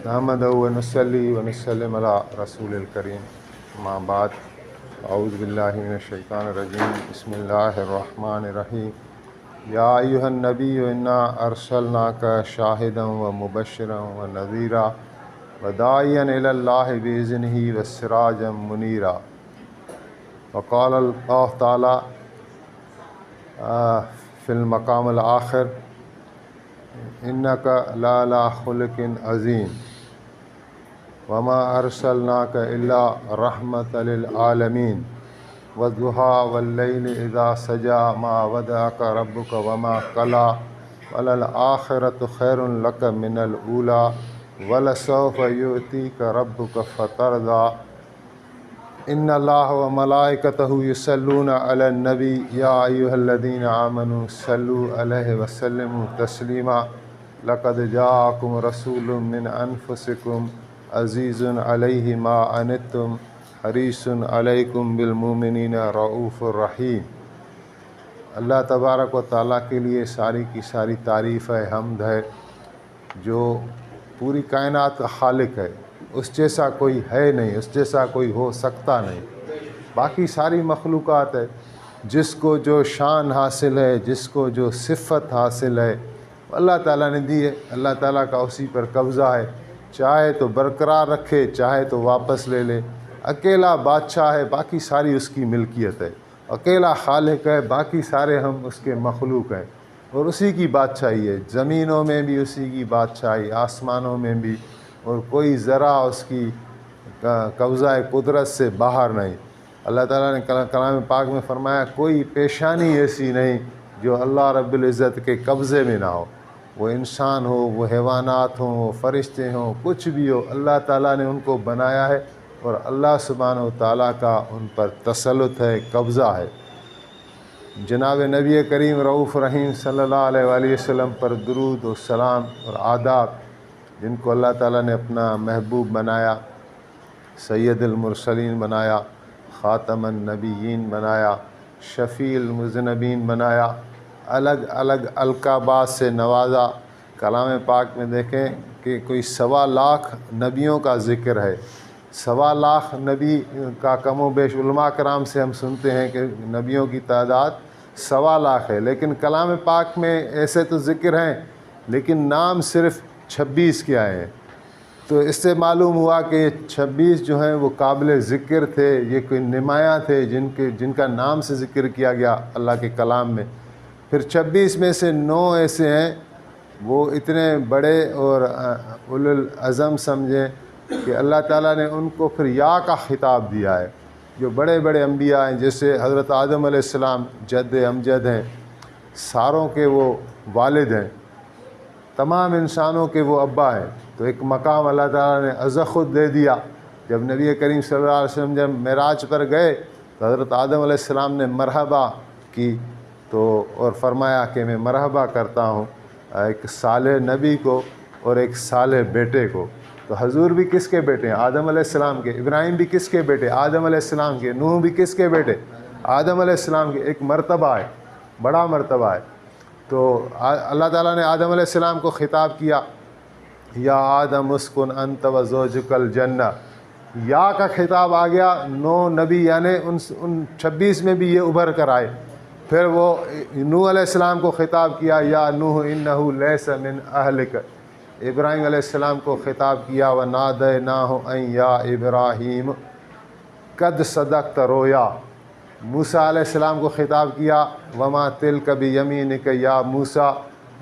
نحمدہ و نصلی و نسلم علی رسول الکریم، اما بعد، اعوذ باللہ من الشیطان الرجیم، بسم اللہ الرحمن الرحیم۔ یا ایہا النبی انا ارسلناک شاہدا و مبشرا و نذیرا و داعیا الی اللہ باذنہ و سراجا منیرا۔ وقال اللہ تعالی فی المقام الآخر انک لعلی خلق عظیم وما ارسلناک الا رحمۃ للعالمین والضحیٰ واللیل اذا سجی ما ودعک ربک وما قلی وللآخرۃ خیر لک من الاولی ولسوف یؤتیک ربک فترضی۔ ان اللہ و ملائکتہ یصلون علی النبی یا ایھا الذین آمنوا صلوا علیہ وسلموا تسلیما۔ لقد جاءکم رسول من انفسکم عزیز علیہ ما عنتم حریص علیکم بالمؤمنین رؤوف الرحیم۔ اللہ تبارک و تعالیٰ کے لیے ساری کی ساری تعریف ہے، حمد ہے، جو پوری کائنات کا خالق ہے۔ اس جیسا کوئی ہے نہیں، اس جیسا کوئی ہو سکتا نہیں۔ باقی ساری مخلوقات ہے، جس کو جو شان حاصل ہے، جس کو جو صفت حاصل ہے، اللہ تعالیٰ نے دی ہے۔ اللہ تعالیٰ کا اسی پر قبضہ ہے، چاہے تو برقرار رکھے، چاہے تو واپس لے لے۔ اکیلا بادشاہ ہے، باقی ساری اس کی ملکیت ہے۔ اکیلا خالق ہے، باقی سارے ہم اس کے مخلوق ہیں، اور اسی کی بادشاہی ہے۔ زمینوں میں بھی اسی کی بادشاہی، آسمانوں میں بھی، اور کوئی ذرا اس کی قبضہ قدرت سے باہر نہیں۔ اللہ تعالیٰ نے کلام پاک میں فرمایا، کوئی پیشانی ایسی نہیں جو اللہ رب العزت کے قبضے میں نہ ہو۔ وہ انسان ہو، وہ حیوانات ہوں، وہ فرشتے ہوں، کچھ بھی ہو، اللہ تعالیٰ نے ان کو بنایا ہے، اور اللہ سبحانہ و تعالیٰ کا ان پر تسلط ہے، قبضہ ہے۔ جناب نبی کریم رؤوف رحیم صلی اللہ علیہ وآلہ وسلم پر درود و سلام اور آداب، جن کو اللہ تعالیٰ نے اپنا محبوب بنایا، سید المرسلین بنایا، خاتم النبیین بنایا، شفیع المذنبین بنایا، الگ الگ القابات سے نوازا۔ کلام پاک میں دیکھیں کہ کوئی 1.25 لاکھ نبیوں کا ذکر ہے۔ 1.25 لاکھ نبی کا کم و بیش علماء کرام سے ہم سنتے ہیں کہ نبیوں کی تعداد 1.25 لاکھ ہے، لیکن کلام پاک میں ایسے تو ذکر ہیں، لیکن نام صرف 26 کے آئے ہیں۔ تو اس سے معلوم ہوا کہ یہ 26 جو ہیں وہ قابل ذکر تھے، یہ کوئی نمایاں تھے جن کا نام سے ذکر کیا گیا اللہ کے کلام میں۔ پھر 26 میں سے 9 ایسے ہیں وہ اتنے بڑے اور اولو العزم سمجھیں کہ اللہ تعالیٰ نے ان کو پھر یا کا خطاب دیا ہے۔ جو بڑے بڑے انبیاء ہیں، جیسے حضرت آدم علیہ السلام جد امجد ہیں، ساروں کے وہ والد ہیں، تمام انسانوں کے وہ ابا ہیں۔ تو ایک مقام اللہ تعالیٰ نے خود دے دیا۔ جب نبی کریم صلی اللہ علیہ وسلم جب معراج پر گئے تو حضرت آدم علیہ السلام نے مرحبا کی، تو اور فرمایا کہ میں مرحبا کرتا ہوں ایک صالح نبی کو اور ایک صالح بیٹے کو۔ تو حضور بھی کس کے بیٹے ہیں؟ آدم علیہ السلام کے۔ ابراہیم بھی کس کے بیٹے؟ آدم علیہ السلام کے۔ نوح بھی کس کے بیٹے؟ آدم علیہ السلام کے۔ ایک مرتبہ ہے، بڑا مرتبہ ہے۔ تو اللہ تعالیٰ نے آدم علیہ السلام کو خطاب کیا، یا آدم اسکن انت و زوجک الجنہ۔ یا کا خطاب آ گیا 9 نبی، یعنی ان 26 میں بھی یہ ابھر کر آئے۔ پھر وہ نوح علیہ السلام کو خطاب کیا، یا نوح انہ لیس من اہلک۔ ابراہیم علیہ السلام کو خطاب کیا، ونادیناہ ان یا ابراہیم قد صدقت رؤیا۔ موسیٰ علیہ السلام کو خطاب کیا، وما تلک بیمینک یا موسیٰ۔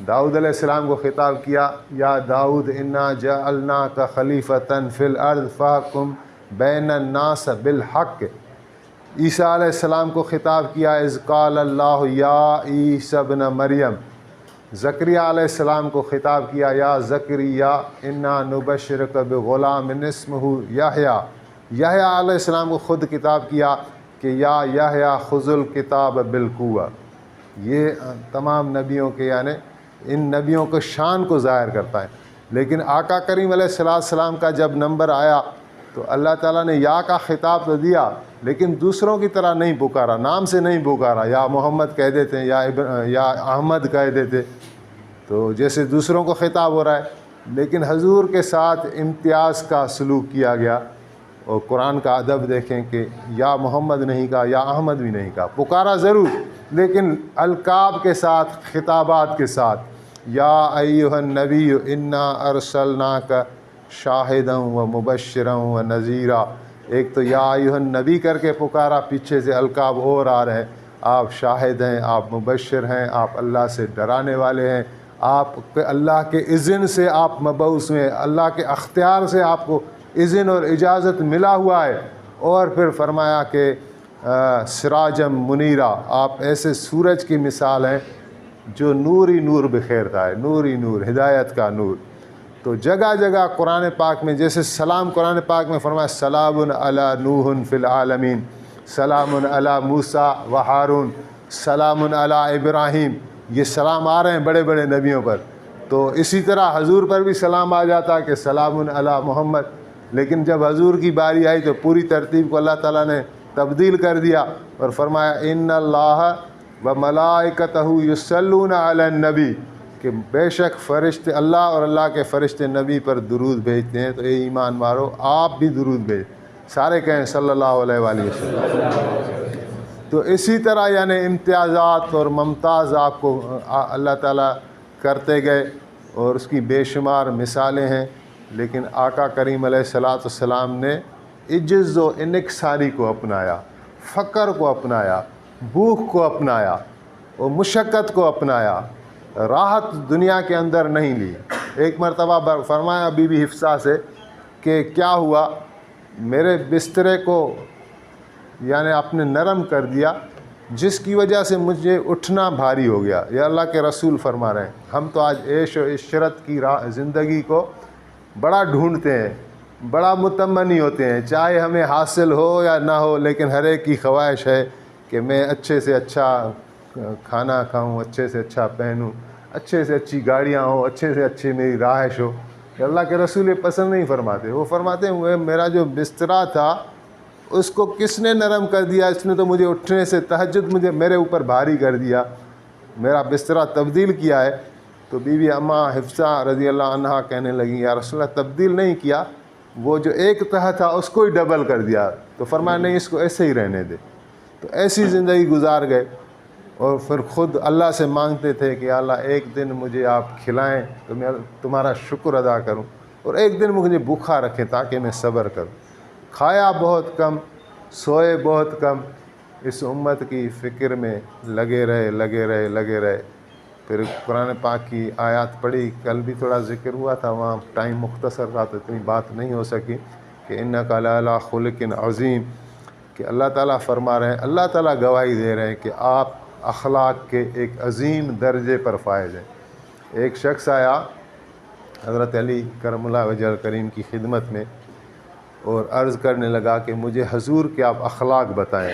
داؤد علیہ السلام کو خطاب کیا، یا داؤد انا جعلناک خلیفۃ فی الارض فاحکم بین الناس بالحق۔ عیسیٰ علیہ السلام کو خطاب کیا، اذ قال اللہ یا عیسی ابن مریم۔ زکریہ علیہ السلام کو خطاب کیا، یا زکریا انا نبشرک بغلام اسمہ یحییٰ۔ یحییٰ علیہ السلام کو خود خطاب کیا کہ یا یحییٰ خذ الکتاب بالقوہ۔ یہ تمام نبیوں کے، یعنی ان نبیوں کو شان کو ظاہر کرتا ہے۔ لیکن آقا کریم علیہ السلام کا جب نمبر آیا تو اللہ تعالیٰ نے یا کا خطاب تو دیا، لیکن دوسروں کی طرح نہیں پکارا، نام سے نہیں پکارا۔ یا محمد کہہ دیتے ہیں، یا احمد کہہ دیتے، تو جیسے دوسروں کو خطاب ہو رہا ہے۔ لیکن حضور کے ساتھ امتیاز کا سلوک کیا گیا، اور قرآن کا ادب دیکھیں کہ یا محمد نہیں کہا، یا احمد بھی نہیں کہا، پکارا ضرور لیکن القاب کے ساتھ، خطابات کے ساتھ، یا ایھا النبی انا ارسلناک شاہدا و مبشرا و نذیرا۔ ایک تو یا ایھا النبی کر کے پکارا، پیچھے سے القاب اور آ رہے ہیں، آپ شاہد ہیں، آپ مبشر ہیں، آپ اللہ سے ڈرانے والے ہیں، آپ اللہ کے اذن سے آپ مبعوث ہوئے، اللہ کے اختیار سے آپ کو اذن اور اجازت ملا ہوا ہے۔ اور پھر فرمایا کہ سراجم منیرا، آپ ایسے سورج کی مثال ہیں جو نور ہی نور بکھیرتا ہے، نور ہی نور، ہدایت کا نور۔ تو جگہ جگہ قرآن پاک میں جیسے سلام قرآن پاک میں فرمایا سلام علی نوح فی العالمین، سلام علی موسیٰ و ہارون، سلام علی ابراہیم، یہ سلام آ رہے ہیں بڑے بڑے نبیوں پر۔ تو اسی طرح حضور پر بھی سلام آ جاتا کہ سلام علی محمد، لیکن جب حضور کی باری آئی تو پوری ترتیب کو اللہ تعالیٰ نے تبدیل کر دیا اور فرمایا ان اللہ و ملائکتہ یصلون علی النبی، کہ بے شک فرشتے اللہ اور اللہ کے فرشتے نبی پر درود بھیجتے ہیں، تو اے ایمان والو آپ بھی درود بھیج، سارے کہیں صلی اللہ علیہ وآلہ وسلم۔ تو اسی طرح یعنی امتیازات اور ممتاز آپ کو اللہ تعالیٰ کرتے گئے، اور اس کی بے شمار مثالیں ہیں۔ لیکن آقا کریم علیہ الصلوۃ والسلام نے عجز و انکساری کو اپنایا، فقر کو اپنایا، بھوک کو اپنایا اور مشقت کو اپنایا، راحت دنیا کے اندر نہیں لی۔ ایک مرتبہ فرمایا بی بی حفصہ سے کہ کیا ہوا، میرے بسترے کو یعنی آپ نے نرم کر دیا، جس کی وجہ سے مجھے اٹھنا بھاری ہو گیا۔ یا اللہ کے رسول فرما رہے ہیں، ہم تو آج عیش و عشرت کی زندگی کو بڑا ڈھونڈتے ہیں، بڑا متمنی ہوتے ہیں، چاہے ہمیں حاصل ہو یا نہ ہو، لیکن ہر ایک کی خواہش ہے کہ میں اچھے سے اچھا کھانا کھاؤں، اچھے سے اچھا پہنوں، اچھے سے اچھی گاڑیاں ہوں، اچھے سے اچھی میری رہائش ہو۔ کہ اللہ کے رسول یہ پسند نہیں فرماتے، وہ فرماتے ہیں میرا جو بسترا تھا اس کو کس نے نرم کر دیا، اس نے تو مجھے اٹھنے سے تہجد مجھے میرے اوپر بھاری کر دیا، میرا بسترا تبدیل کیا ہے۔ تو بی بی اماں حفصہ رضی اللہ عنہا کہنے لگیں یا رسول اللہ تبدیل نہیں کیا، وہ جو ایک تہہ تھا اس کو ہی ڈبل کر دیا۔ تو فرمایا نہیں، اس کو ایسے ہی رہنے دے۔ تو ایسی زندگی گزار گئے، اور پھر خود اللہ سے مانگتے تھے کہ یا اللہ ایک دن مجھے آپ کھلائیں تو میں تمہارا شکر ادا کروں، اور ایک دن مجھے بھوکھا رکھیں تاکہ میں صبر کروں۔ کھایا بہت کم، سوئے بہت کم، اس امت کی فکر میں لگے رہے۔ پھر قرآن پاک کی آیات پڑھی، کل بھی تھوڑا ذکر ہوا تھا، وہاں ٹائم مختصر تھا تو اتنی بات نہیں ہو سکی، کہ انک لعلی خلق عظیم، کہ اللہ تعالیٰ فرما رہے ہیں، اللہ تعالیٰ گواہی دے رہے ہیں کہ آپ اخلاق کے ایک عظیم درجے پر فائز ہیں۔ ایک شخص آیا حضرت علی کرم اللہ وجہ الکریم کی خدمت میں اور عرض کرنے لگا کہ مجھے حضور کے آپ اخلاق بتائیں۔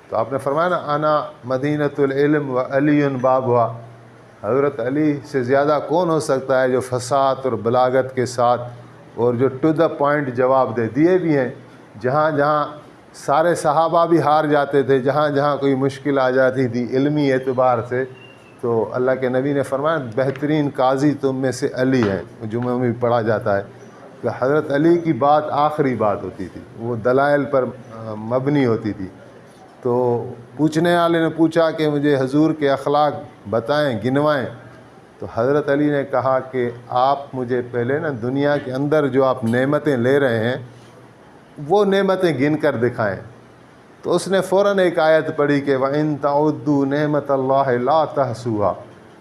تو آپ نے فرمایا نا انا مدینۃ العلم و علی بابھا، حضرت علی سے زیادہ کون ہو سکتا ہے جو فصاحت اور بلاغت کے ساتھ اور جو ٹو دا پوائنٹ جواب دیے بھی ہیں۔ جہاں جہاں سارے صحابہ بھی ہار جاتے تھے، جہاں جہاں کوئی مشکل آ جاتی تھی علمی اعتبار سے، تو اللہ کے نبی نے فرمایا بہترین قاضی تم میں سے علی ہیں، جمعہ میں بھی پڑھا جاتا ہے کہ حضرت علی کی بات آخری بات ہوتی تھی، وہ دلائل پر مبنی ہوتی تھی۔ تو پوچھنے والے نے پوچھا کہ مجھے حضور کے اخلاق بتائیں، گنوائیں۔ تو حضرت علی نے کہا کہ آپ مجھے پہلے نا دنیا کے اندر جو آپ نعمتیں لے رہے ہیں وہ نعمتیں گن کر دکھائیں۔ تو اس نے فوراً ایک آیت پڑھی کہ وَإِن تَعُدُّوا نِعْمَتَ اللَّهِ لَا تَحْصُوهَا،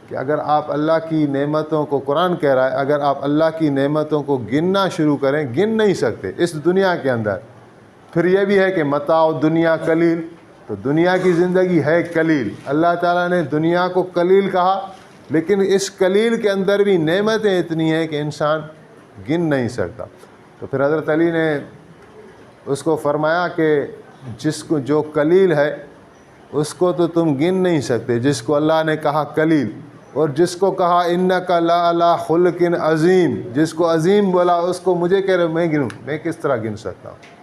کہ اگر آپ اللہ کی نعمتوں کو، قرآن کہہ رہا ہے اگر آپ اللہ کی نعمتوں کو گننا شروع کریں گن نہیں سکتے اس دنیا کے اندر۔ پھر یہ بھی ہے کہ متاع دنیا قلیل، تو دنیا کی زندگی ہے قلیل، اللہ تعالیٰ نے دنیا کو قلیل کہا، لیکن اس قلیل کے اندر بھی نعمتیں اتنی ہیں کہ انسان گن نہیں سکتا۔ تو پھر حضرت علی نے اس کو فرمایا کہ جس کو جو قلیل ہے اس کو تو تم گن نہیں سکتے، جس کو اللہ نے کہا قلیل، اور جس کو کہا انک لعلی خلق عظیم، جس کو عظیم بولا اس کو مجھے کہہ رہے میں گنوں، میں کس طرح گن سکتا ہوں۔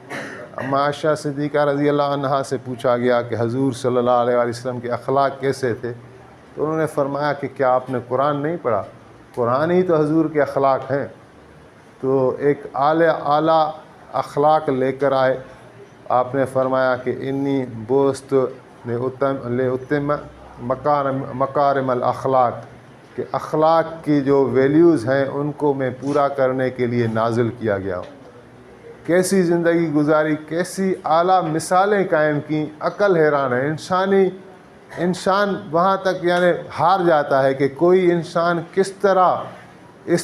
اما عائشہ صدیقہ رضی اللہ عنہا سے پوچھا گیا کہ حضور صلی اللہ علیہ وسلم کے اخلاق کیسے تھے، تو انہوں نے فرمایا کہ کیا آپ نے قرآن نہیں پڑھا؟ قرآن ہی تو حضور کے اخلاق ہیں۔ تو ایک اعلیٰ اخلاق لے کر آئے. آپ نے فرمایا کہ انی بوست لاتم مکارم الاخلاق، کہ اخلاق کی جو ویلیوز ہیں ان کو میں پورا کرنے کے لیے نازل کیا گیا ہوں. کیسی زندگی گزاری، کیسی اعلیٰ مثالیں قائم کیں، عقل حیران ہے. انسان وہاں تک یعنی ہار جاتا ہے کہ کوئی انسان کس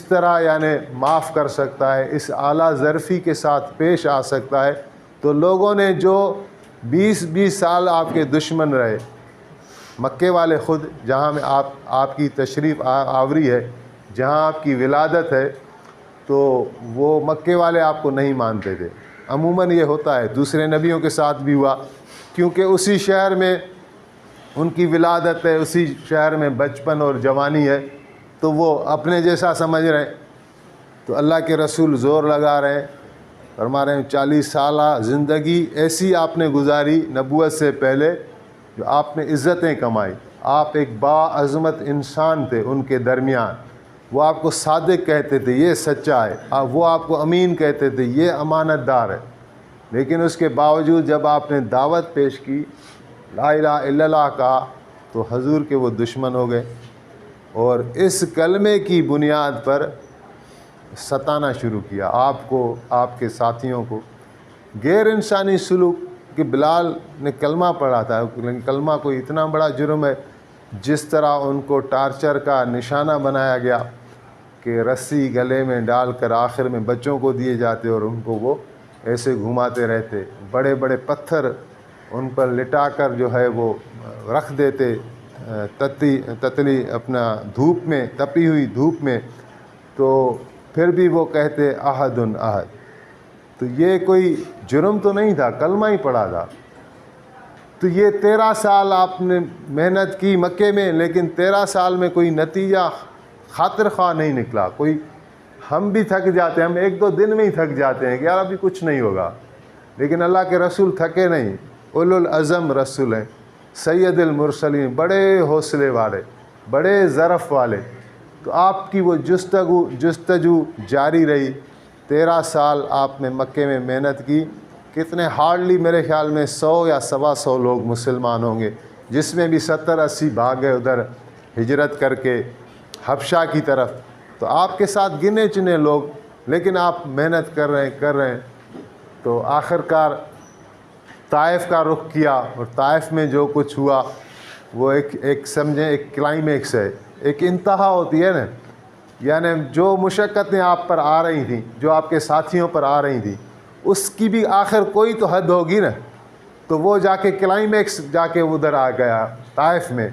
طرح یعنی معاف کر سکتا ہے، اس اعلیٰ ظرفی کے ساتھ پیش آ سکتا ہے. تو لوگوں نے جو 20 سال آپ کے دشمن رہے، مکے والے خود، جہاں میں آپ کی تشریف آوری ہے، جہاں آپ کی ولادت ہے، تو وہ مکے والے آپ کو نہیں مانتے تھے. عموماً یہ ہوتا ہے، دوسرے نبیوں کے ساتھ بھی ہوا، کیونکہ اسی شہر میں ان کی ولادت ہے، اسی شہر میں بچپن اور جوانی ہے، تو وہ اپنے جیسا سمجھ رہے ہیں. تو اللہ کے رسول زور لگا رہے ہیں، فرما رہے ہیں 40 سالہ زندگی ایسی آپ نے گزاری نبوت سے پہلے جو آپ نے عزتیں کمائی. آپ ایک باعظمت انسان تھے ان کے درمیان. وہ آپ کو صادق کہتے تھے، یہ سچا ہے. وہ آپ کو امین کہتے تھے، یہ امانت دار ہے. لیکن اس کے باوجود جب آپ نے دعوت پیش کی، لا الہ الا اللہ کہا، تو حضور کے وہ دشمن ہو گئے اور اس کلمے کی بنیاد پر ستانا شروع کیا آپ کو، آپ کے ساتھیوں کو. غیر انسانی سلوک کہ بلال نے کلمہ پڑھا تھا، لیکن کلمہ کوئی اتنا بڑا جرم ہے. جس طرح ان کو ٹارچر کا نشانہ بنایا گیا کہ رسی گلے میں ڈال کر آخر میں بچوں کو دیے جاتے اور ان کو وہ ایسے گھماتے رہتے. بڑے بڑے پتھر ان پر لٹا کر جو ہے وہ رکھ دیتے تتلی اپنا دھوپ میں، تپی ہوئی دھوپ میں. تو پھر بھی وہ کہتے احد احد. تو یہ کوئی جرم تو نہیں تھا، کلمہ ہی پڑھا تھا. تو یہ 13 سال آپ نے محنت کی مکے میں، لیکن 13 سال میں کوئی نتیجہ خاطر خواہ نہیں نکلا. کوئی ہم بھی تھک جاتے ہیں، ہم 1-2 دن میں ہی تھک جاتے ہیں کہ یار ابھی کچھ نہیں ہوگا. لیکن اللہ کے رسول تھکے نہیں. اولو العزم رسول ہیں، سید المرسلین، بڑے حوصلے والے، بڑے ظرف والے. تو آپ کی وہ جستجو جاری رہی. 13 سال آپ نے مکے میں محنت کی. کتنے ہارڈلی میرے خیال میں 100 یا 125 لوگ مسلمان ہوں گے، جس میں بھی 70-80 بھاگے ادھر ہجرت کر کے حبشہ کی طرف. تو آپ کے ساتھ گنے چنے لوگ، لیکن آپ محنت کر رہے ہیں. تو آخر کار طائف کا رخ کیا، اور طائف میں جو کچھ ہوا وہ ایک سمجھیں ایک کلائمیکس ہے، ایک انتہا ہوتی ہے نا. یعنی جو مشقتیں آپ پر آ رہی تھیں، جو آپ کے ساتھیوں پر آ رہی تھیں، اس کی بھی آخر کوئی تو حد ہوگی نا. تو وہ جا کے کلائمیکس جا کے ادھر آ گیا طائف میں،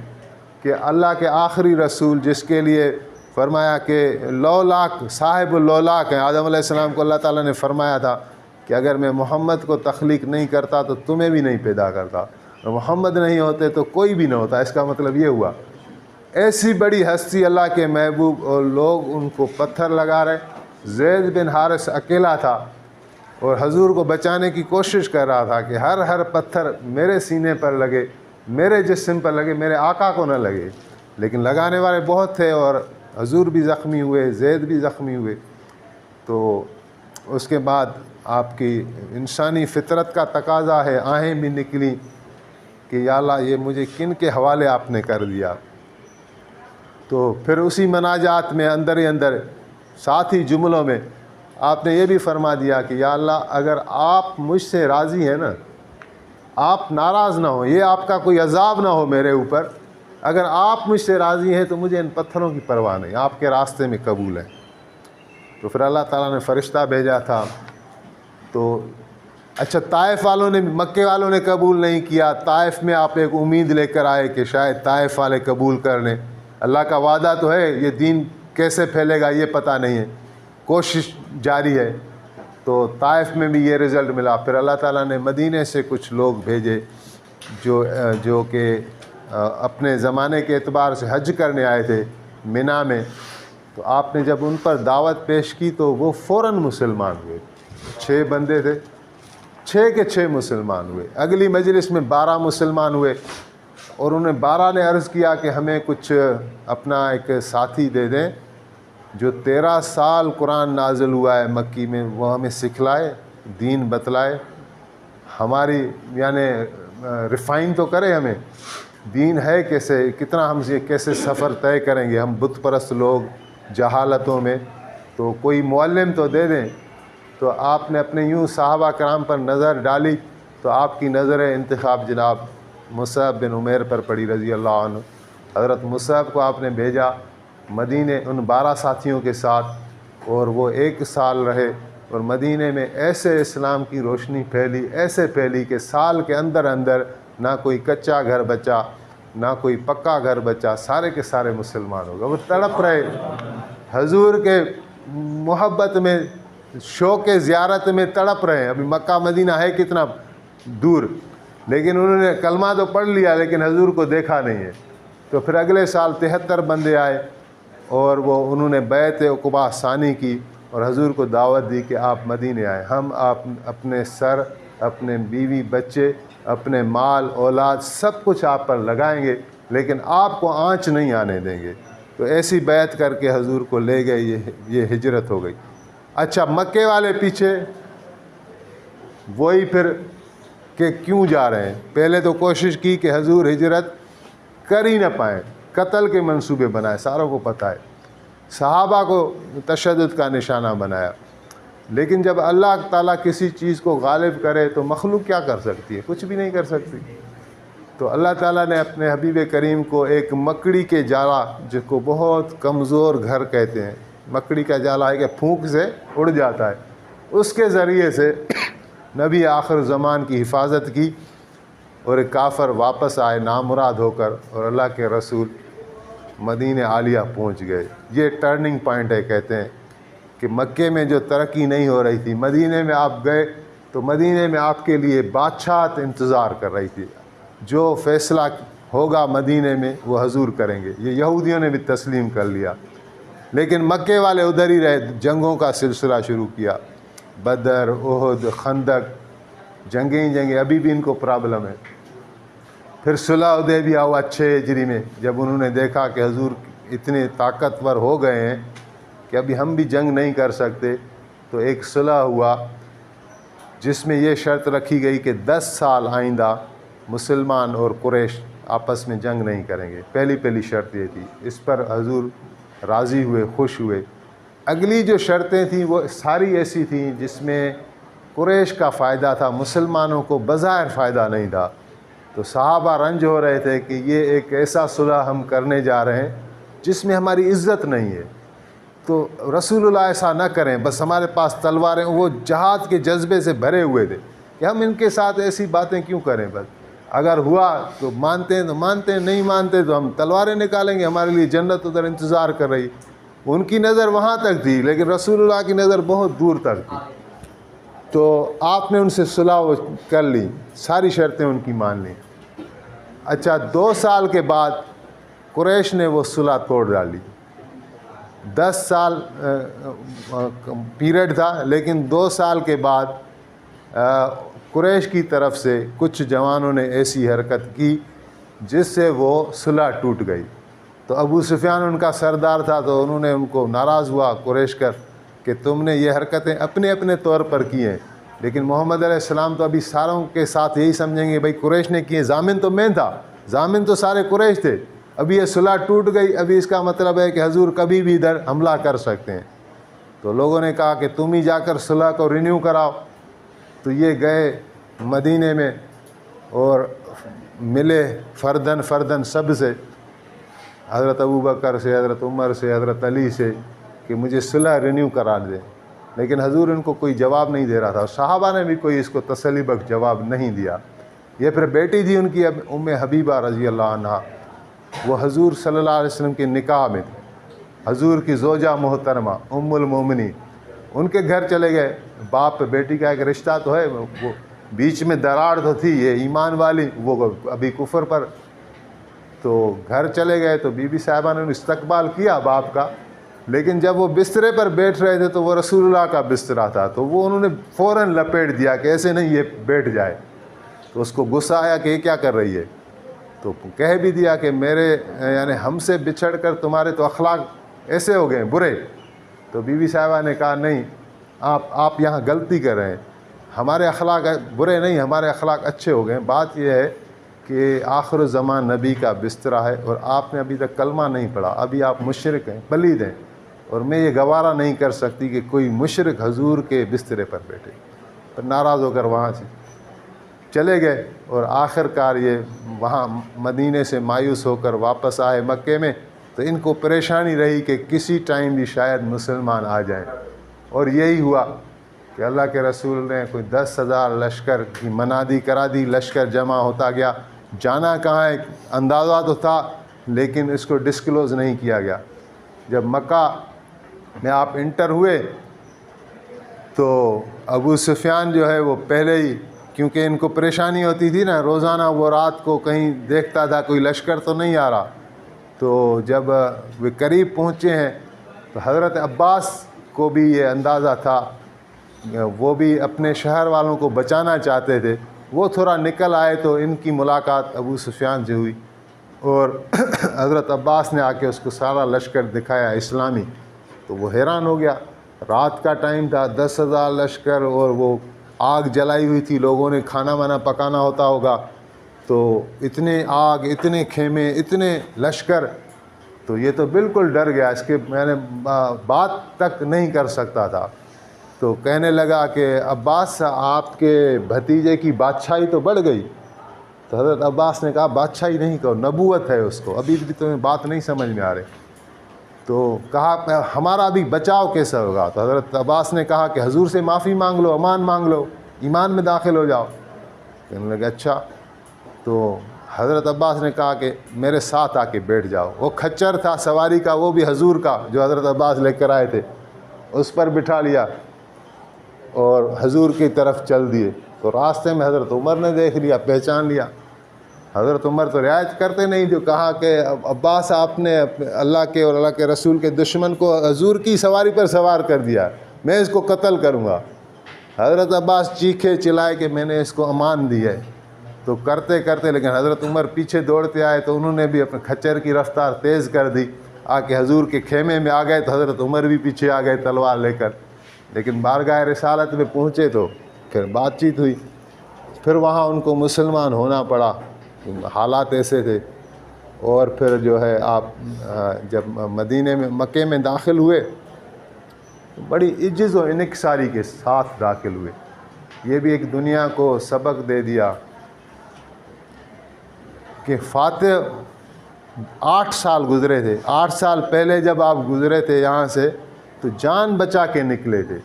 کہ اللہ کے آخری رسول جس کے لیے فرمایا کہ لولاک صاحب اللولاک ہیں. آدم علیہ السلام کو اللہ تعالیٰ نے فرمایا تھا کہ اگر میں محمد کو تخلیق نہیں کرتا تو تمہیں بھی نہیں پیدا کرتا، اور محمد نہیں ہوتے تو کوئی بھی نہ ہوتا. اس کا مطلب یہ ہوا ایسی بڑی ہستی اللہ کے محبوب، اور لوگ ان کو پتھر لگا رہے. زید بن حارث اکیلا تھا اور حضور کو بچانے کی کوشش کر رہا تھا کہ ہر پتھر میرے سینے پر لگے، میرے جسم پر لگے، میرے آقا کو نہ لگے. لیکن لگانے والے بہت تھے، اور حضور بھی زخمی ہوئے، زید بھی زخمی ہوئے. تو اس کے بعد آپ کی انسانی فطرت کا تقاضا ہے، آہیں بھی نکلی کہ یا اللہ یہ مجھے کن کے حوالے آپ نے کر دیا. تو پھر اسی مناجات میں اندر ہی اندر ساتھ ہی جملوں میں آپ نے یہ بھی فرما دیا کہ یا اللہ اگر آپ مجھ سے راضی ہیں نا، آپ ناراض نہ ہو، یہ آپ کا کوئی عذاب نہ ہو میرے اوپر، اگر آپ مجھ سے راضی ہیں تو مجھے ان پتھروں کی پرواہ نہیں، آپ کے راستے میں قبول ہے. تو پھر اللہ تعالیٰ نے فرشتہ بھیجا تھا. تو اچھا طائف والوں نے، مکے والوں نے قبول نہیں کیا. طائف میں آپ ایک امید لے کر آئے کہ شاید طائف والے قبول کر لیں. اللہ کا وعدہ تو ہے، یہ دین کیسے پھیلے گا یہ پتہ نہیں ہے، کوشش جاری ہے. تو طائف میں بھی یہ رزلٹ ملا. پھر اللہ تعالیٰ نے مدینے سے کچھ لوگ بھیجے جو کہ اپنے زمانے کے اعتبار سے حج کرنے آئے تھے مینا میں. تو آپ نے جب ان پر دعوت پیش کی تو وہ فوراً مسلمان ہوئے. 6 بندے تھے، 6 کے 6 مسلمان ہوئے. اگلی مجلس میں 12 مسلمان ہوئے، اور انہیں 12 نے عرض کیا کہ ہمیں کچھ اپنا ایک ساتھی دے دیں جو 13 سال قرآن نازل ہوا ہے مکی میں، وہ ہمیں سکھلائے، دین بتلائے، ہماری یعنی ریفائن تو کرے ہمیں دین ہے کیسے، کتنا ہم سے کیسے سفر طے کریں گے، ہم بت پرست لوگ جہالتوں میں، تو کوئی معلم تو دے دیں۔ تو آپ نے اپنے یوں صحابہ کرام پر نظر ڈالی تو آپ کی نظر انتخاب جناب مصعب بن عمیر پر پڑی رضی اللہ عنہ۔ حضرت مصعب کو آپ نے بھیجا مدینے ان 12 ساتھیوں کے ساتھ، اور وہ 1 سال رہے، اور مدینے میں ایسے اسلام کی روشنی پھیلی، ایسے پھیلی کہ سال کے اندر اندر نہ کوئی کچا گھر بچا، نہ کوئی پکا گھر بچا، سارے کے سارے مسلمان ہو گئے۔ وہ تڑپ رہے حضور کے محبت میں، شوق زیارت میں تڑپ رہے ہیں۔ ابھی مکہ مدینہ ہے کتنا دور، لیکن انہوں نے کلمہ تو پڑھ لیا لیکن حضور کو دیکھا نہیں ہے۔ تو پھر اگلے سال 73 بندے آئے، اور وہ انہوں نے بیعت عقبہ ثانی کی اور حضور کو دعوت دی کہ آپ مدینے آئیں، ہم آپ اپنے سر، اپنے بیوی بچے، اپنے مال اولاد سب کچھ آپ پر لگائیں گے، لیکن آپ کو آنچ نہیں آنے دیں گے۔ تو ایسی بیعت کر کے حضور کو لے گئے، یہ ہجرت ہو گئی۔ اچھا، مکے والے پیچھے وہی پھر کہ کیوں جا رہے ہیں؟ پہلے تو کوشش کی کہ حضور ہجرت کر ہی نہ پائیں، قتل کے منصوبے بنائے، ساروں کو پتہ ہے، صحابہ کو تشدد کا نشانہ بنایا۔ لیکن جب اللہ تعالیٰ کسی چیز کو غالب کرے تو مخلوق کیا کر سکتی ہے؟ کچھ بھی نہیں کر سکتی۔ تو اللہ تعالیٰ نے اپنے حبیب کریم کو ایک مکڑی کے جالا، جس کو بہت کمزور گھر کہتے ہیں، مکڑی کا جالا ہے کہ پھونک سے اڑ جاتا ہے، اس کے ذریعے سے نبی آخر زمان کی حفاظت کی، اور ایک کافر واپس آئے نامراد ہو کر، اور اللہ کے رسول مدینہ عالیہ پہنچ گئے۔ یہ ٹرننگ پوائنٹ ہے، کہتے ہیں کہ مکے میں جو ترقی نہیں ہو رہی تھی، مدینے میں آپ گئے تو مدینے میں آپ کے لیے بادشاہت انتظار کر رہی تھی، جو فیصلہ ہوگا مدینے میں وہ حضور کریں گے۔ یہ یہودیوں نے بھی تسلیم کر لیا، لیکن مکے والے ادھر ہی رہے، جنگوں کا سلسلہ شروع کیا، بدر، احد، خندق، جنگیں ابھی بھی ان کو پرابلم ہے۔ پھر صلح حدیبیہ ہوا 6 ہجری میں، جب انہوں نے دیکھا کہ حضور اتنے طاقتور ہو گئے ہیں کہ ابھی ہم بھی جنگ نہیں کر سکتے، تو ایک صلح ہوا جس میں یہ شرط رکھی گئی کہ 10 سال آئندہ مسلمان اور قریش آپس میں جنگ نہیں کریں گے۔ پہلی شرط یہ تھی، اس پر حضور راضی ہوئے، خوش ہوئے۔ اگلی جو شرطیں تھیں وہ ساری ایسی تھیں جس میں قریش کا فائدہ تھا، مسلمانوں کو بظاہر فائدہ نہیں تھا۔ تو صحابہ رنج ہو رہے تھے کہ یہ ایک ایسا صلح ہم کرنے جا رہے ہیں جس میں ہماری عزت نہیں ہے، تو رسول اللہ ایسا نہ کریں، بس ہمارے پاس تلواریں، وہ جہاد کے جذبے سے بھرے ہوئے تھے کہ ہم ان کے ساتھ ایسی باتیں کیوں کریں، بس اگر ہوا تو مانتے ہیں تو مانتے ہیں، نہیں مانتے تو ہم تلواریں نکالیں گے، ہمارے لیے جنت ادھر انتظار کر رہی۔ ان کی نظر وہاں تک تھی لیکن رسول اللہ کی نظر بہت دور تک تھی۔ تو آپ نے ان سے صلح کر لی، ساری شرطیں ان کی مان لیں۔ اچھا، 2 سال کے بعد قریش نے وہ صلح توڑ ڈالی۔ 10 سال پیریڈ تھا، لیکن 2 سال کے بعد قریش کی طرف سے کچھ جوانوں نے ایسی حرکت کی جس سے وہ صلح ٹوٹ گئی۔ تو ابو سفیان ان کا سردار تھا، تو انہوں نے ان کو ناراض ہوا قریش کر کہ تم نے یہ حرکتیں اپنے طور پر کی ہیں، لیکن محمد علیہ السلام تو ابھی ساروں کے ساتھ یہی سمجھیں گے بھائی قریش نے کیے، ضامن تو میں تھا، ضامن تو سارے قریش تھے، ابھی یہ صلح ٹوٹ گئی، ابھی اس کا مطلب ہے کہ حضور کبھی بھی ادھر حملہ کر سکتے ہیں۔ تو لوگوں نے کہا کہ تم ہی جا کر صلح کو رینیو کراؤ۔ تو یہ گئے مدینے میں اور ملے فردن سب سے، حضرت ابوبکر سے، حضرت عمر سے، حضرت علی سے، کہ مجھے صلح رینیو کرا دیں، لیکن حضور ان کو کوئی جواب نہیں دے رہا تھا، صحابہ نے بھی کوئی اس کو تسلی بخش جواب نہیں دیا۔ یہ پھر بیٹی تھی ان کی ام حبیبہ رضی اللہ عنہا، وہ حضور صلی اللہ علیہ وسلم کے نکاح میں تھی، حضور کی زوجہ محترمہ ام المومنین، ان کے گھر چلے گئے۔ باپ بیٹی کا ایک رشتہ تو ہے، وہ بیچ میں دراڑ تو تھی، یہ ایمان والی، وہ ابھی کفر پر۔ تو گھر چلے گئے تو بی بی صاحبہ نے استقبال کیا باپ کا، لیکن جب وہ بسترے پر بیٹھ رہے تھے تو وہ رسول اللہ کا بسترا تھا، تو وہ انہوں نے فوراً لپیٹ دیا کہ ایسے نہیں، یہ بیٹھ جائے۔ تو اس کو غصہ آیا کہ یہ کیا کر رہی ہے، تو کہہ بھی دیا کہ میرے یعنی ہم سے بچھڑ کر تمہارے تو اخلاق ایسے ہو گئے برے، تو بی بی صاحبہ نے کہا نہیں، آپ یہاں غلطی کر رہے ہیں، ہمارے اخلاق برے نہیں، ہمارے اخلاق اچھے ہو گئے. بات یہ ہے کہ آخر الزمان نبی کا بسترا ہے اور آپ نے ابھی تک کلمہ نہیں پڑھا، ابھی آپ مشرک ہیں، پلید ہیں، اور میں یہ گوارہ نہیں کر سکتی کہ کوئی مشرک حضور کے بسترے پر بیٹھے. پر ناراض ہو کر وہاں سے چلے گئے اور آخر کار یہ وہاں مدینے سے مایوس ہو کر واپس آئے مکے میں. تو ان کو پریشانی رہی کہ کسی ٹائم بھی شاید مسلمان آ جائیں، اور یہی ہوا کہ اللہ کے رسول نے کوئی 10,000 لشکر کی منادی کرا دی، لشکر جمع ہوتا گیا. جانا کہاں ہے اندازہ تو تھا لیکن اس کو ڈسکلوز نہیں کیا گیا. جب مکہ میں آپ انٹر ہوئے تو ابو سفیان جو ہے وہ پہلے ہی، کیونکہ ان کو پریشانی ہوتی تھی نا، روزانہ وہ رات کو کہیں دیکھتا تھا کوئی لشکر تو نہیں آ رہا. تو جب وہ قریب پہنچے ہیں تو حضرت عباس کو بھی یہ اندازہ تھا، وہ بھی اپنے شہر والوں کو بچانا چاہتے تھے. وہ تھوڑا نکل آئے تو ان کی ملاقات ابو سفیان سے ہوئی، اور حضرت عباس نے آ کے اس کو سارا لشکر دکھایا اسلامی. تو وہ حیران ہو گیا. رات کا ٹائم تھا، 10,000 لشکر، اور وہ آگ جلائی ہوئی تھی، لوگوں نے کھانا وانا پکانا ہوتا ہوگا. تو اتنے آگ، اتنے خیمے، اتنے لشکر، تو یہ تو بالکل ڈر گیا، اس کے میں نے بات تک نہیں کر سکتا تھا. تو کہنے لگا کہ عباس آپ کے بھتیجے کی بادشاہی تو بڑھ گئی. تو حضرت عباس نے کہا بادشاہی نہیں کہو، نبوت ہے اس کو، ابھی بھی تمہیں بات نہیں سمجھ میں آ رہی. تو کہا ہمارا بھی بچاؤ کیسا ہوگا؟ تو حضرت عباس نے کہا کہ حضور سے معافی مانگ لو، امان مانگ لو، ایمان میں داخل ہو جاؤ. کہنے لگا اچھا. تو حضرت عباس نے کہا کہ میرے ساتھ آ کے بیٹھ جاؤ. وہ کھچر تھا سواری کا، وہ بھی حضور کا، جو حضرت عباس لے کر آئے تھے، اس پر بٹھا لیا اور حضور کی طرف چل دیے. تو راستے میں حضرت عمر نے دیکھ لیا، پہچان لیا. حضرت عمر تو رعایت کرتے نہیں، جو کہا کہ عباس آپ نے اللہ کے اور اللہ کے رسول کے دشمن کو حضور کی سواری پر سوار کر دیا، میں اس کو قتل کروں گا. حضرت عباس چیخے چلائے کہ میں نے اس کو امان دی ہے. تو کرتے کرتے لیکن حضرت عمر پیچھے دوڑتے آئے تو انہوں نے بھی اپنے کھچر کی رفتار تیز کر دی، آ کے حضور کے خیمے میں آ گئے. تو حضرت عمر بھی پیچھے آ گئے تلوار لے کر. لیکن بارگاہ رسالت میں پہنچے تو پھر بات چیت ہوئی، پھر وہاں ان کو مسلمان ہونا پڑا، حالات ایسے تھے. اور پھر جو ہے آپ جب مدینے میں مکے میں داخل ہوئے بڑی عجز و انکساری کے ساتھ داخل ہوئے. یہ بھی ایک دنیا کو سبق دے دیا کہ فاتح 8 سال گزرے تھے. 8 سال پہلے جب آپ گزرے تھے یہاں سے تو جان بچا کے نکلے تھے.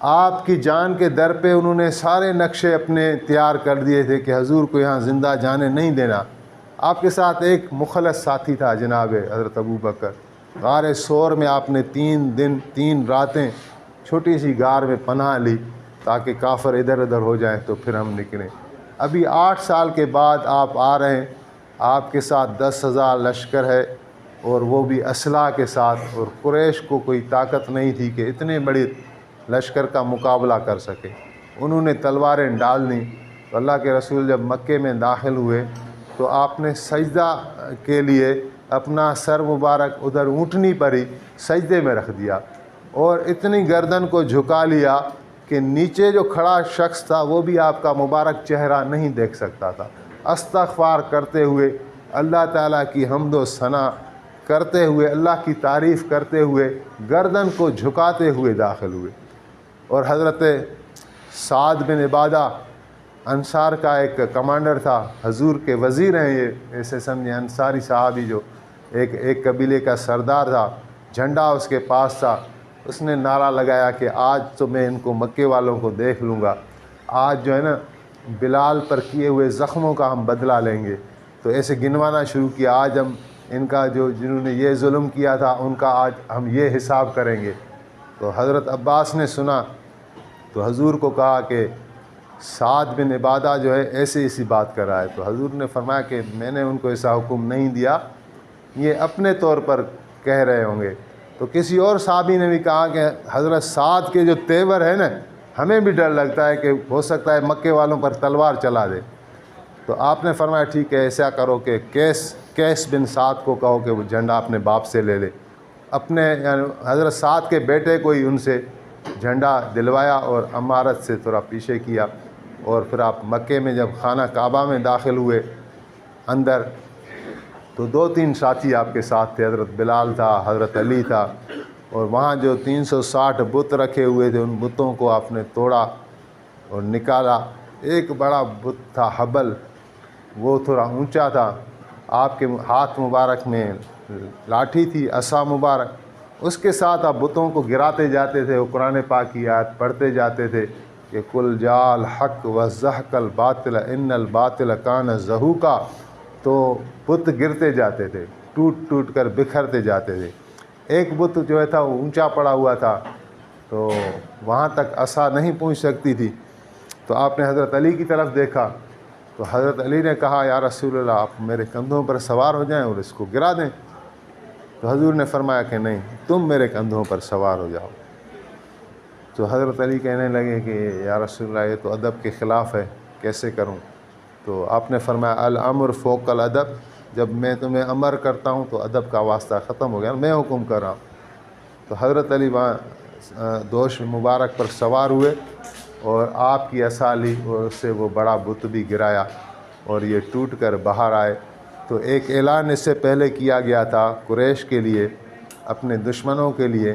آپ کی جان کے در پہ انہوں نے سارے نقشے اپنے تیار کر دیے تھے کہ حضور کو یہاں زندہ جانے نہیں دینا. آپ کے ساتھ ایک مخلص ساتھی تھا جناب حضرت ابو بکر. غار ثور میں آپ نے 3 دن 3 راتیں چھوٹی سی غار میں پناہ لی تاکہ کافر ادھر ادھر ہو جائیں تو پھر ہم نکلیں. ابھی 8 سال کے بعد آپ آ رہے ہیں، آپ کے ساتھ 10,000 لشکر ہے، اور وہ بھی اسلحہ کے ساتھ. اور قریش کو کوئی طاقت نہیں تھی کہ اتنے بڑی لشکر کا مقابلہ کر سکے. انہوں نے تلواریں ڈال دیں. تو اللہ کے رسول جب مکے میں داخل ہوئے تو آپ نے سجدہ کے لیے اپنا سر مبارک ادھر اونٹنی پر ہی سجدے میں رکھ دیا، اور اتنی گردن کو جھکا لیا کہ نیچے جو کھڑا شخص تھا وہ بھی آپ کا مبارک چہرہ نہیں دیکھ سکتا تھا. استغفار کرتے ہوئے، اللہ تعالیٰ کی حمد و ثنا کرتے ہوئے، اللہ کی تعریف کرتے ہوئے، گردن کو جھکاتے ہوئے داخل ہوئے. اور حضرت سعد بن عبادہ انصار کا ایک کمانڈر تھا، حضور کے وزیر ہیں یہ، ایسے سمجھے انصاری صحابی، جو ایک قبیلے کا سردار تھا، جھنڈا اس کے پاس تھا. اس نے نعرہ لگایا کہ آج تو میں ان کو مکے والوں کو دیکھ لوں گا، آج جو ہے نا بلال پر کیے ہوئے زخموں کا ہم بدلہ لیں گے. تو ایسے گنوانا شروع کیا، آج ہم ان کا جنہوں نے یہ ظلم کیا تھا ان کا آج ہم یہ حساب کریں گے. تو حضرت عباس نے سنا تو حضور کو کہا کہ سعد بن عبادہ جو ہے ایسی بات کر رہا ہے. تو حضور نے فرمایا کہ میں نے ان کو ایسا حکم نہیں دیا، یہ اپنے طور پر کہہ رہے ہوں گے. تو کسی اور صحابی نے بھی کہا کہ حضرت سعد کے جو تیور ہے نا، ہمیں بھی ڈر لگتا ہے کہ ہو سکتا ہے مکے والوں پر تلوار چلا دے. تو آپ نے فرمایا ٹھیک ہے ایسا کرو کہ کیس بن سعد کو کہو کہ وہ جھنڈا اپنے باپ سے لے لے. اپنے یعنی حضرت سعد کے بیٹے کو ہی ان سے جھنڈا دلوایا اور امارت سے تھوڑا پیچھے کیا، اور پھر آپ مکے میں جب خانہ کعبہ میں داخل ہوئے اندر تو 2-3 ساتھی آپ کے ساتھ تھے، حضرت بلال تھا، حضرت علی تھا، اور وہاں جو 360 بت رکھے ہوئے تھے ان بتوں کو آپ نے توڑا اور نکالا۔ ایک بڑا بت تھا حبل، وہ تھوڑا اونچا تھا، آپ کے ہاتھ مبارک میں لاٹھی تھی، عصا مبارک، اس کے ساتھ آپ بتوں کو گراتے جاتے تھے، وہ قرآن پاک کی آیت پڑھتے جاتے تھے کہ کل جاء الحق وزہق الباطل ان الباطل کان زہوقا، تو بت گرتے جاتے تھے، ٹوٹ ٹوٹ کر بکھرتے جاتے تھے۔ ایک بت جو تھا وہ اونچا پڑا ہوا تھا تو وہاں تک عصا نہیں پہنچ سکتی تھی، تو آپ نے حضرت علی کی طرف دیکھا تو حضرت علی نے کہا یا رسول اللہ آپ میرے کندھوں پر سوار ہو جائیں اور اس کو گرا دیں، تو حضور نے فرمایا کہ نہیں، تم میرے کندھوں پر سوار ہو جاؤ۔ تو حضرت علی کہنے لگے کہ یا رسول اللہ یہ تو ادب کے خلاف ہے، کیسے کروں؟ تو آپ نے فرمایا الامر فوق الادب، جب میں تمہیں امر کرتا ہوں تو ادب کا واسطہ ختم ہو گیا، میں حکم کر رہا ہوں۔ تو حضرت علی وہاں دوش مبارک پر سوار ہوئے اور آپ کی عصا لی اور اس سے وہ بڑا بت بھی گرایا اور یہ ٹوٹ کر باہر آئے۔ تو ایک اعلان اس سے پہلے کیا گیا تھا قریش کے لیے، اپنے دشمنوں کے لیے،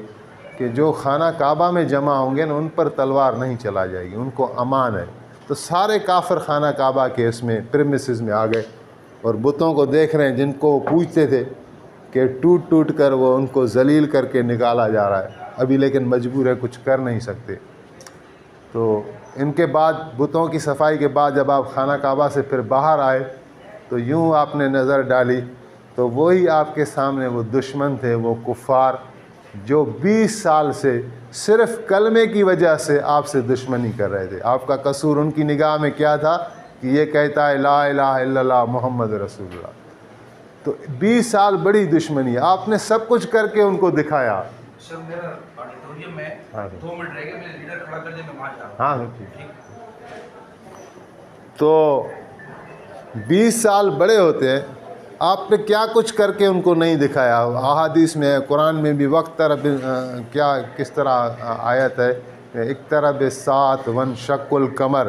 کہ جو خانہ کعبہ میں جمع ہوں گے نا ان پر تلوار نہیں چلا جائے گی، ان کو امان ہے۔ تو سارے کافر خانہ کعبہ کے اس میں پریمیسز میں آ گئے اور بتوں کو دیکھ رہے ہیں جن کو وہ پوجتے تھے کہ ٹوٹ ٹوٹ کر وہ ان کو ذلیل کر کے نکالا جا رہا ہے ابھی، لیکن مجبور ہے، کچھ کر نہیں سکتے۔ تو ان کے بعد بتوں کی صفائی کے بعد جب آپ خانہ کعبہ سے پھر باہر آئے تو یوں آپ نے نظر ڈالی تو وہی آپ کے سامنے وہ دشمن تھے، وہ کفار جو 20 سال سے صرف کلمے کی وجہ سے آپ سے دشمنی کر رہے تھے۔ آپ کا قصور ان کی نگاہ میں کیا تھا کہ یہ کہتا ہے لا الہ الا اللہ محمد رسول اللہ، تو 20 سال بڑی دشمنی ہے، آپ نے سب کچھ کر کے ان کو دکھایا۔ سر میرا آڈیٹوریم میں 2 منٹ رہ گئے، میرے لیڈر کھڑا کر دیں، میں وہاں جا رہا ہوں۔ ہاں ٹھیک۔ تو 20 سال بڑے ہوتے ہیں، آپ نے کیا کچھ کر کے ان کو نہیں دکھایا۔ احادیث میں ہے، قرآن میں بھی وقترب کیا کس طرح آیت ہے، اقترب الساعۃ وانشق القمر،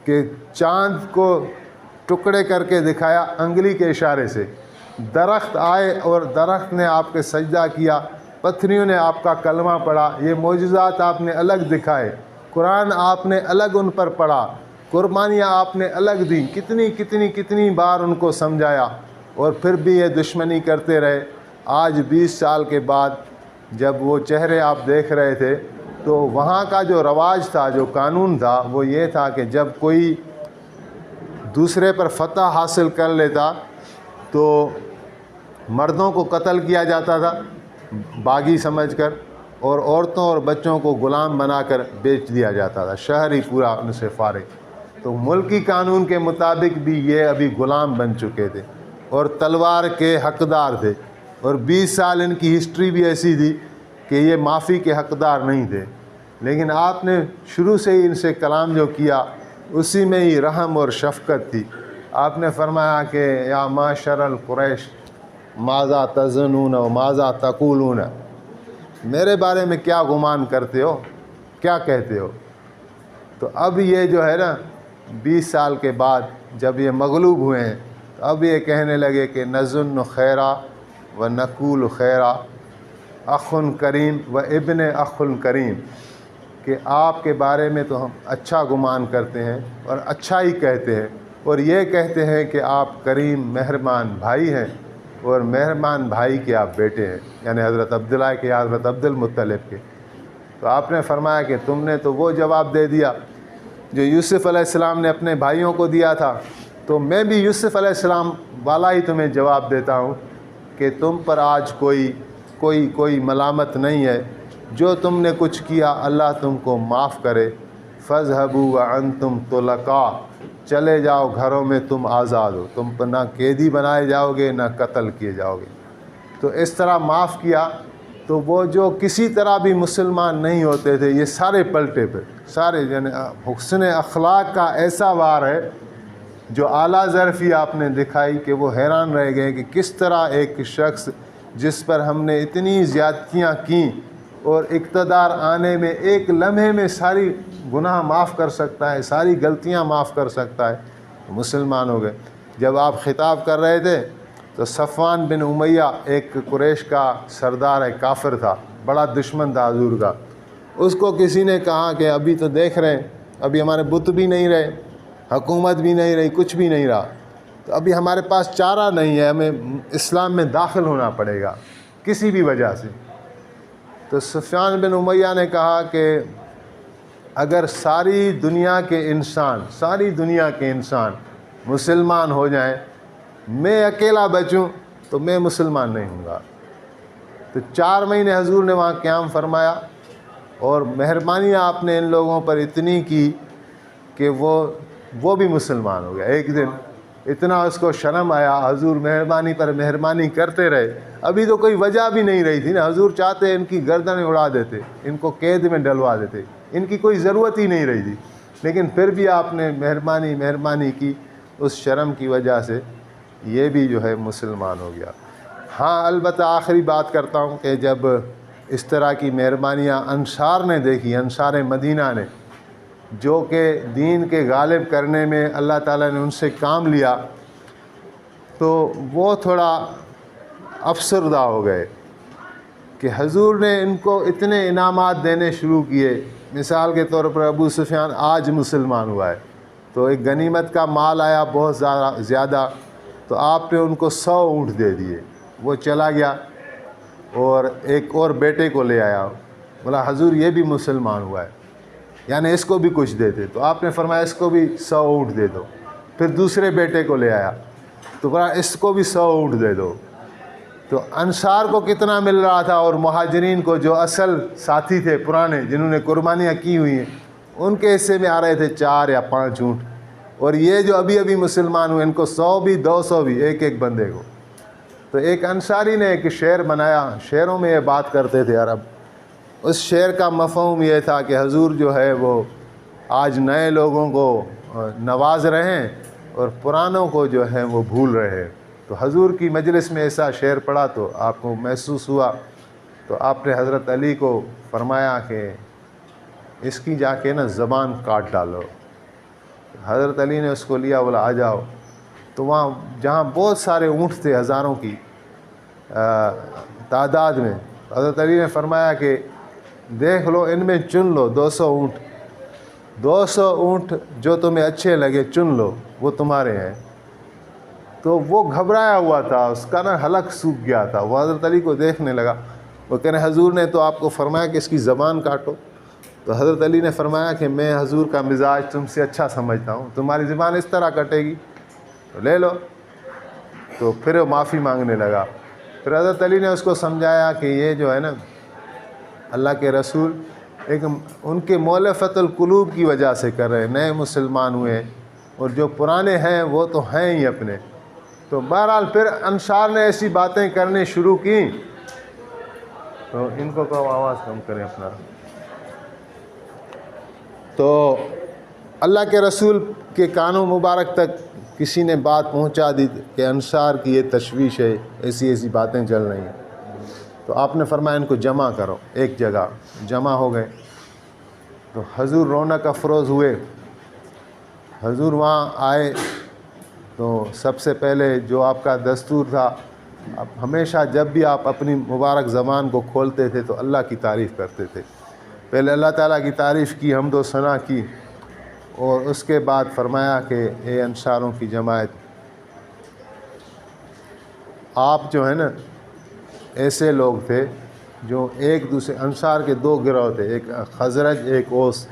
کہ چاند کو ٹکڑے کر کے دکھایا انگلی کے اشارے سے، درخت آئے اور درخت نے آپ کے سجدہ کیا، پتھریوں نے آپ کا کلمہ پڑھا، یہ معجزات آپ نے الگ دکھائے، قرآن آپ نے الگ ان پر پڑھا، قربانیاں آپ نے الگ دیں، کتنی بار ان کو سمجھایا، اور پھر بھی یہ دشمنی کرتے رہے۔ آج 20 سال کے بعد جب وہ چہرے آپ دیکھ رہے تھے تو وہاں کا جو رواج تھا، جو قانون تھا، وہ یہ تھا کہ جب کوئی دوسرے پر فتح حاصل کر لیتا تو مردوں کو قتل کیا جاتا تھا باغی سمجھ کر، اور عورتوں اور بچوں کو غلام بنا کر بیچ دیا جاتا تھا، شہر ہی پورا ان سے فارغ۔ تو ملکی قانون کے مطابق بھی یہ ابھی غلام بن چکے تھے اور تلوار کے حقدار تھے، اور 20 سال ان کی ہسٹری بھی ایسی تھی کہ یہ معافی کے حقدار نہیں تھے، لیکن آپ نے شروع سے ہی ان سے کلام جو کیا اسی میں ہی رحم اور شفقت تھی۔ آپ نے فرمایا کہ یا معشر القریش ماذا تظنون و ماذا تقولون، میرے بارے میں کیا گمان کرتے ہو، کیا کہتے ہو؟ تو اب یہ جو ہے نا 20 سال کے بعد جب یہ مغلوب ہوئے ہیں تو اب یہ کہنے لگے کہ نظن خیرا و نقول خیرا اخ کریم و ابن اخ کریم، کہ آپ کے بارے میں تو ہم اچھا گمان کرتے ہیں اور اچھا ہی کہتے ہیں، اور یہ کہتے ہیں کہ آپ کریم مہربان بھائی ہیں اور مہربان بھائی کے آپ بیٹے ہیں، یعنی حضرت عبداللہ کے یا حضرت عبد المطلب کے۔ تو آپ نے فرمایا کہ تم نے تو وہ جواب دے دیا جو یوسف علیہ السلام نے اپنے بھائیوں کو دیا تھا، تو میں بھی یوسف علیہ السلام والا ہی تمہیں جواب دیتا ہوں کہ تم پر آج کوئی ملامت نہیں ہے، جو تم نے کچھ کیا اللہ تم کو معاف کرے۔ فاذهبوا وانتم طلقاء، چلے جاؤ گھروں میں تم آزاد ہو، تم پر نہ قیدی بنائے جاؤ گے نہ قتل کیے جاؤ گے۔ تو اس طرح معاف کیا، تو وہ جو کسی طرح بھی مسلمان نہیں ہوتے تھے یہ سارے پلٹے پہ، سارے، یعنی حسن اخلاق کا ایسا وار ہے جو اعلیٰ ظرفی آپ نے دکھائی کہ وہ حیران رہ گئے کہ کس طرح ایک شخص جس پر ہم نے اتنی زیادتیاں کیں اور اقتدار آنے میں ایک لمحے میں ساری گناہ معاف کر سکتا ہے، ساری غلطیاں معاف کر سکتا ہے، مسلمان ہو گئے۔ جب آپ خطاب کر رہے تھے تو صفوان بن امیہ ایک قریش کا سردار ہے، کافر تھا، بڑا دشمن تھا حضور کا۔ اس کو کسی نے کہا کہ ابھی تو دیکھ رہے ہیں، ابھی ہمارے بت بھی نہیں رہے، حکومت بھی نہیں رہی، کچھ بھی نہیں رہا، تو ابھی ہمارے پاس چارہ نہیں ہے، ہمیں اسلام میں داخل ہونا پڑے گا کسی بھی وجہ سے۔ تو صفوان بن امیہ نے کہا کہ اگر ساری دنیا کے انسان مسلمان ہو جائیں، میں اکیلا بچوں تو میں مسلمان نہیں ہوں گا۔ تو 4 مہینے حضور نے وہاں قیام فرمایا، اور مہربانی آپ نے ان لوگوں پر اتنی کی کہ وہ بھی مسلمان ہو گیا۔ ایک دن اتنا اس کو شرم آیا، حضور مہربانی پر مہربانی کرتے رہے، ابھی تو کوئی وجہ بھی نہیں رہی تھی نا، حضور چاہتے ان کی گردنیں اڑا دیتے، ان کو قید میں ڈلوا دیتے، ان کی کوئی ضرورت ہی نہیں رہی تھی، لیکن پھر بھی آپ نے مہربانی کی، اس شرم کی وجہ سے یہ بھی جو ہے مسلمان ہو گیا۔ ہاں البتہ آخری بات کرتا ہوں کہ جب اس طرح کی مہربانیاں انصار نے دیکھی، انصار مدینہ نے، جو کہ دین کے غالب کرنے میں اللہ تعالیٰ نے ان سے کام لیا، تو وہ تھوڑا افسردہ ہو گئے کہ حضور نے ان کو اتنے انعامات دینے شروع کیے۔ مثال کے طور پر ابو سفیان آج مسلمان ہوا ہے، تو ایک غنیمت کا مال آیا بہت زیادہ، تو آپ نے ان کو 100 اونٹ دے دیے، وہ چلا گیا اور ایک اور بیٹے کو لے آیا، بولا حضور یہ بھی مسلمان ہوا ہے، یعنی اس کو بھی کچھ دیتے، تو آپ نے فرمایا اس کو بھی 100 اونٹ دے دو۔ پھر دوسرے بیٹے کو لے آیا تو بولا اس کو بھی 100 اونٹ دے دو۔ تو انصار کو کتنا مل رہا تھا، اور مہاجرین کو جو اصل ساتھی تھے پرانے جنہوں نے قربانیاں کی ہوئی ہیں، ان کے حصے میں آ رہے تھے 4 یا 5 اونٹ، اور یہ جو ابھی مسلمان ہوئے ان کو 100 بھی 200 بھی ایک بندے کو۔ تو ایک انصاری نے ایک شعر بنایا، شعروں میں یہ بات کرتے تھے عرب، اس شعر کا مفہوم یہ تھا کہ حضور جو ہے وہ آج نئے لوگوں کو نواز رہے ہیں اور پرانوں کو جو ہے وہ بھول رہے ہیں۔ تو حضور کی مجلس میں ایسا شعر پڑھا تو آپ کو محسوس ہوا، تو آپ نے حضرت علی کو فرمایا کہ اس کی جا کے نا زبان کاٹ ڈالو۔ حضرت علی نے اس کو لیا، بولا آ جاؤ۔ تو وہاں جہاں بہت سارے اونٹ تھے، ہزاروں کی تعداد میں، حضرت علی نے فرمایا کہ دیکھ لو ان میں چن لو 200 اونٹ جو تمہیں اچھے لگے چن لو، وہ تمہارے ہیں۔ تو وہ گھبرایا ہوا تھا، اس کا نا حلق سوکھ گیا تھا، وہ حضرت علی کو دیکھنے لگا، وہ کہنے حضور نے تو آپ کو فرمایا کہ اس کی زبان کاٹو۔ تو حضرت علی نے فرمایا کہ میں حضور کا مزاج تم سے اچھا سمجھتا ہوں، تمہاری زبان اس طرح کٹے گی تو لے لو۔ تو پھر وہ معافی مانگنے لگا۔ پھر حضرت علی نے اس کو سمجھایا کہ یہ جو ہے نا اللہ کے رسول ایک ان کے مؤلفۃ القلوب کی وجہ سے کر رہے ہیں، نئے مسلمان ہوئے، اور جو پرانے ہیں وہ تو ہیں ہی اپنے۔ تو بہرحال پھر انصار نے ایسی باتیں کرنے شروع کی، تو ان کو کہو آواز کم کریں اپنا۔ تو اللہ کے رسول کے کانوں مبارک تک کسی نے بات پہنچا دی کہ انصار کی یہ تشویش ہے، ایسی باتیں چل رہی ہیں۔ تو آپ نے فرمایا ان کو جمع کرو، ایک جگہ جمع ہو گئے۔ تو حضور رونق افروز ہوئے، حضور وہاں آئے تو سب سے پہلے جو آپ کا دستور تھا، اب ہمیشہ جب بھی آپ اپنی مبارک زبان کو کھولتے تھے تو اللہ کی تعریف کرتے تھے، پہلے اللہ تعالیٰ کی تعریف کی، حمد و ثنا کی، اور اس کے بعد فرمایا کہ اے انصاروں کی جماعت، آپ جو ہے نا ایسے لوگ تھے جو ایک دوسرے، انصار کے 2 گروہ تھے، ایک خزرج ایک اوس،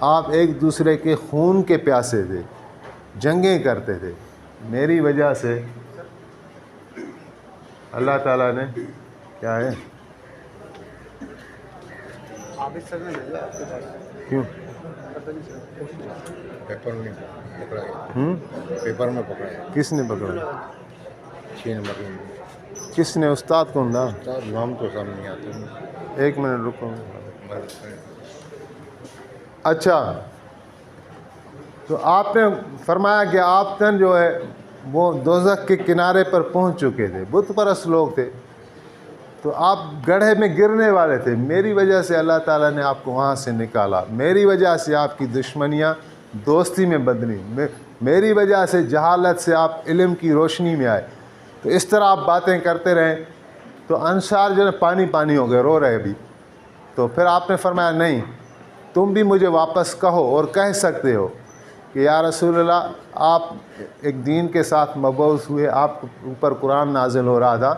آپ ایک دوسرے کے خون کے پیاسے تھے، جنگیں کرتے تھے، میری وجہ سے اللہ تعالیٰ نے کیا ہے کیوں پیپر میں پکڑا گیا، پیپر میں پکڑا گیا، کس نے پکڑا؟ 6 نمبر میں۔ کس نے؟ استاد کون تھا؟ نام تو سامنے نہیں آتے۔ 1 منٹ رکو۔ اچھا، تو آپ نے فرمایا کہ آپ جو ہے وہ دوزخ کے کنارے پر پہنچ چکے تھے، بت پرست لوگ تھے، تو آپ گڑھے میں گرنے والے تھے، میری وجہ سے اللہ تعالیٰ نے آپ کو وہاں سے نکالا، میری وجہ سے آپ کی دشمنیاں دوستی میں بدلی، میری وجہ سے جہالت سے آپ علم کی روشنی میں آئے۔ تو اس طرح آپ باتیں کرتے رہیں تو انصار جو ہے پانی پانی ہو گئے، رو رہے بھی۔ تو پھر آپ نے فرمایا نہیں، تم بھی مجھے واپس کہو اور کہہ سکتے ہو کہ یا رسول اللہ آپ ایک دین کے ساتھ مبعوث ہوئے، آپ اوپر قرآن نازل ہو رہا تھا،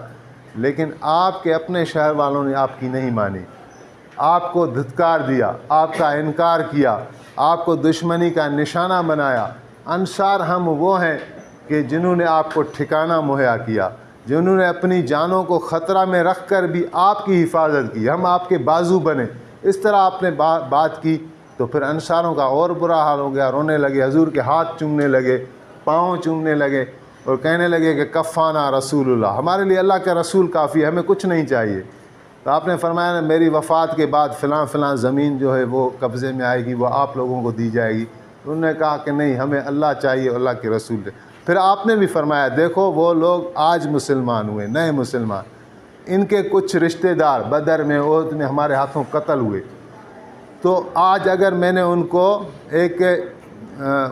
لیکن آپ کے اپنے شہر والوں نے آپ کی نہیں مانی، آپ کو دھتکار دیا، آپ کا انکار کیا، آپ کو دشمنی کا نشانہ بنایا۔ انصار ہم وہ ہیں کہ جنہوں نے آپ کو ٹھکانہ مہیا کیا، جنہوں نے اپنی جانوں کو خطرہ میں رکھ کر بھی آپ کی حفاظت کی، ہم آپ کے بازو بنے۔ اس طرح آپ نے بات کی تو پھر انصاروں کا اور برا حال ہو گیا، رونے لگے، حضور کے ہاتھ چومنے لگے، پاؤں چومنے لگے اور کہنے لگے کہ کفانہ رسول اللہ، ہمارے لیے اللہ کا رسول کافی ہے، ہمیں کچھ نہیں چاہیے۔ تو آپ نے فرمایا نا میری وفات کے بعد فلاں فلاں زمین جو ہے وہ قبضے میں آئے گی، وہ آپ لوگوں کو دی جائے گی۔ انہوں نے کہا کہ نہیں، ہمیں اللہ چاہیے، اللہ کے رسول۔ پھر آپ نے بھی فرمایا دیکھو وہ لوگ آج مسلمان ہوئے، نئے مسلمان، ان کے کچھ رشتہ دار بدر میں احد میں ہمارے ہاتھوں قتل ہوئے، تو آج اگر میں نے ان کو ایک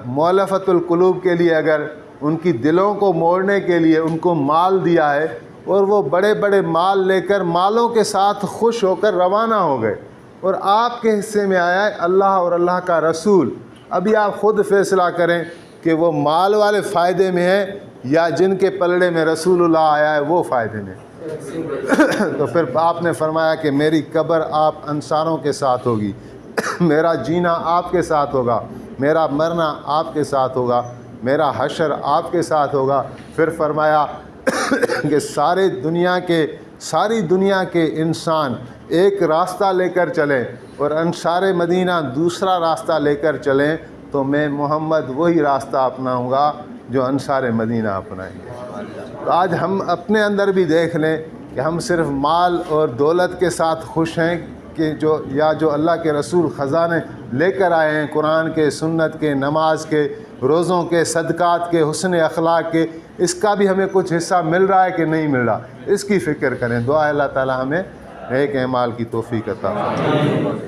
مؤلفۃ القلوب کے لیے، اگر ان کی دلوں کو موڑنے کے لیے ان کو مال دیا ہے، اور وہ بڑے بڑے مال لے کر مالوں کے ساتھ خوش ہو کر روانہ ہو گئے، اور آپ کے حصے میں آیا ہے اللہ اور اللہ کا رسول، ابھی آپ خود فیصلہ کریں کہ وہ مال والے فائدے میں ہیں یا جن کے پلڑے میں رسول اللہ آیا ہے وہ فائدے میں۔ تو پھر آپ نے فرمایا کہ میری قبر آپ انصاروں کے ساتھ ہوگی، میرا جینا آپ کے ساتھ ہوگا، میرا مرنا آپ کے ساتھ ہوگا، میرا حشر آپ کے ساتھ ہوگا۔ پھر فرمایا کہ ساری دنیا کے انسان ایک راستہ لے کر چلیں اور انصار مدینہ دوسرا راستہ لے کر چلیں تو میں محمد وہی راستہ اپناؤں گا جو انصار مدینہ اپنائیں گے۔ تو آج ہم اپنے اندر بھی دیکھ لیں کہ ہم صرف مال اور دولت کے ساتھ خوش ہیں کہ جو اللہ کے رسول خزانے لے کر آئے ہیں، قرآن کے، سنت کے، نماز کے، روزوں کے، صدقات کے، حسن اخلاق کے، اس کا بھی ہمیں کچھ حصہ مل رہا ہے کہ نہیں مل رہا، اس کی فکر کریں۔ دعا اللہ تعالی ہمیں نیک اعمال کی توفیق عطا فرمائے۔